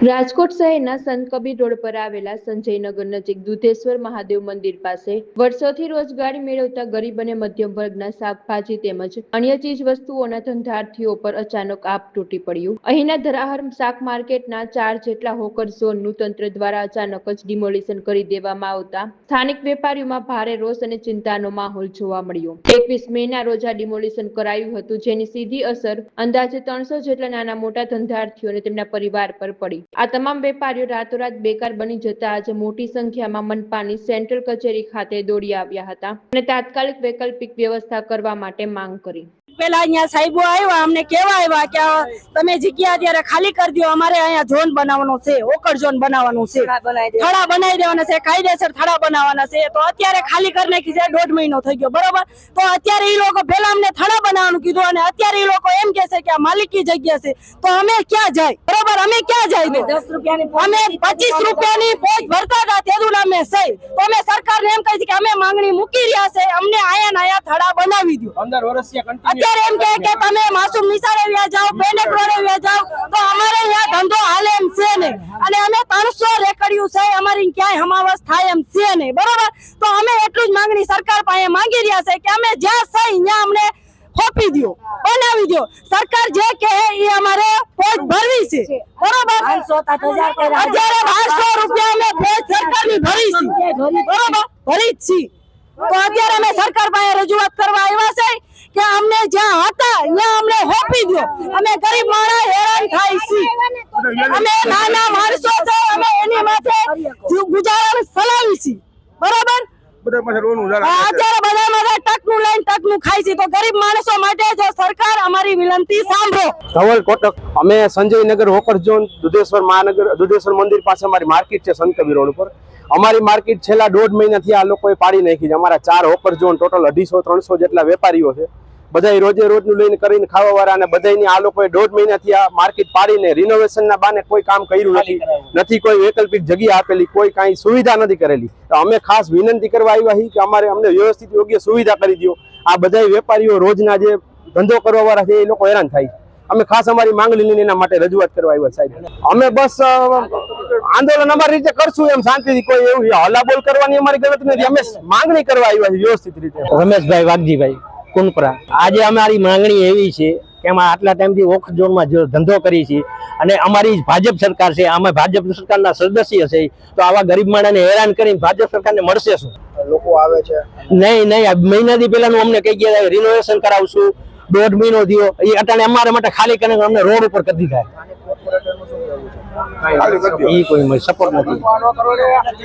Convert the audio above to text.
રાજકોટ શહેરના સંત કબીર રોડ પર આવેલા સંજયનગર નજીક દુધેશ્વર મહાદેવ મંદિર પાસે વર્ષોથી રોજગારી મેળવતા ગરીબ અને મધ્યમ વર્ગના શાકભાજી તેમજ અન્ય ચીજ વસ્તુઓના ધંધાર્થીઓ પર અચાનક આપ તૂટી પડ્યું। અહીંના ધરાહર શાક માર્કેટના 4 જેટલા હોકર ઝોનનું તંત્ર દ્વારા અચાનક જ ડિમોલિશન કરી દેવામાં આવતા સ્થાનિક વેપારીઓમાં ભારે રોષ અને ચિંતાનો માહોલ જોવા મળ્યો। 21 મેના રોજ આ ડિમોલિશન કરાયું હતું, જેની સીધી અસર અંદાજે 300 જેટલા નાના મોટા ધંધાર્થીઓ અને તેમના પરિવાર પર પડી। આ તમામ વેપારીઓ રાતોરાત બેકાર બની જતા આજે મોટી સંખ્યામાં મનપાની સેન્ટ્રલ કચેરી ખાતે દોડી આવ્યા હતા અને તાત્કાલિક વૈકલ્પિક વ્યવસ્થા કરવા માટે માંગ કરી। પેલા અહીંયા સાહેબો આવ્યા, અમને કેવા આવ્યા કે તમે જગ્યા અત્યારે ખાલી કરી દો, અમારે અહીંયા ઝોન બનાવવાનો છે, ઓકર ઝોન બનાવવાનું છે, થડા બનાવી દેવાના છે, કાયદેસર થડા બનાવવાના છે। તો અત્યારે ખાલી કરી નાખી છે, 1.5 મહિનો થઈ ગયો, બરોબર। તો અત્યારે એ લોકો પેલા અમને થડા બનાવવાનું કીધું અને અત્યારે એ લોકો એમ કહે છે કે આ માલિકી જગ્યા છે, તો અમે ક્યાં જાય, બરોબર? અમે ક્યાં જાય? અમે 25 રૂપિયાની પોચ ભરતા હતા તેનું નામે સહી, તો અમે સરકારને એમ કહી છે કે અમે માંગણી મૂકી રહ્યા છે, અમને આયા થડા બનાવી દો। 15 વર્ષથી એમ કે તમે માસૂમ નિશાળે વ્યા જાઓ, બેનેક રોડે વ્યા જાઓ, તો અમારે અહીંયા ધંધો હાલે એમ છે નહીં અને અમે 300 રેકડિયું છે, અમારી ક્યાંય હમાવસ થાય એમ છે નહીં, બરોબર? તો અમે એટલું જ માંગણી સરકાર પાસે માંગી રહ્યા છે કે અમે જ્યાં છે ત્યાં અમને ખોપી દો, બનાવી દો। સરકાર જે કહે એ અમારે પોચ ભરવી છે, બરોબર? અત્યારે 1200 રૂપિયા અમે પોચ સરકારની ભરી છે, બરોબર? ભરી જ છીએ। તો અત્યારે અમે સરકાર પાસે રજૂઆત કરવા આવ્યા છે કે અમને જ્યાં હતા ત્યાં અમને હોપી દો, અમે ગરીબ માણસ હેરાન થાય છે, અમે નાના માણસો છે, અમે એની માથે ગુજારણ ચલાવી છીએ, બરોબર? અત્યારે બધા માથે ટકનું લઈને ટકનું ખાય છે, તો ગરીબ માણસો માટે જો સરકાર અમારી વિનંતી સાંભળો। ધવલ કોટક, અમે સંજયનગર હોકર ઝોન દુધેશ્વર મંદિર પાસે અમારી માર્કેટ છે સંત કબીર રોડ ઉપર। અમારી માર્કેટ છેલ્લા 1.5 મહિનાથી આ લોકોએ પાડી નાખી છે। અમારા 4 હોકર ઝોન ટોટલ 250-300 જેટલા વેપારીઓ છે, બધા રોજે રોજનું લઈને કરીને ખાવા વાળા, અને બધાની આ લોકોએ 1.5 મહિનાથી આ માર્કેટ પાડીને રિનોવેશનના બાને કોઈ કામ કર્યું નથી, કોઈ વૈકલ્પિક જગ્યા આપેલી, કોઈ કાંઈ સુવિધા નથી કરેલી। તો અમે ખાસ વિનંતી કરવા આવ્યા છીએ કે અમને વ્યવસ્થિત યોગ્ય સુવિધા કરી દો। આ બધા વેપારીઓ રોજના જે ધંધો કરવા વાળા છે એ લોકો હેરાન થાય, અમે ખાસ અમારી માંગણી લઈને એના માટે રજૂઆત કરવા આવ્યા સાહેબ। અમે બસ આંદોલન અમારી રીતે કરશું એમ શાંતિથી, કોઈ એવું હલાબોલ કરવાની અમારી ગણતરી નથી, અમે માંગણી કરવા આવ્યા છીએ વ્યવસ્થિત રીતે। રમેશભાઈ વાઘજીભાઈ કુનપરા, આજે અમારી માંગણી એવી છે કે અમે આટલા ટાઈમથી ઓકર ઝોનમાં ધંધો કરી છે અને અમારી ભાજપ સરકાર છે, અમે ભાજપ સરકારના સદસ્ય છે, તો આવા ગરીબ માણસને હેરાન કરીને ભાજપ સરકારને મળશે શું? લોકો આવે છે નહીં, મહિનાથી પહેલાનું અમને કહી ગયા રિનોવેશન કરાવશું, 1.5 મહિનો થયો, એ અટાણે અમારા માટે ખાલી કરીને અમને રોડ ઉપર કરી દીધા, એ કોઈ સપોર્ટ નથી।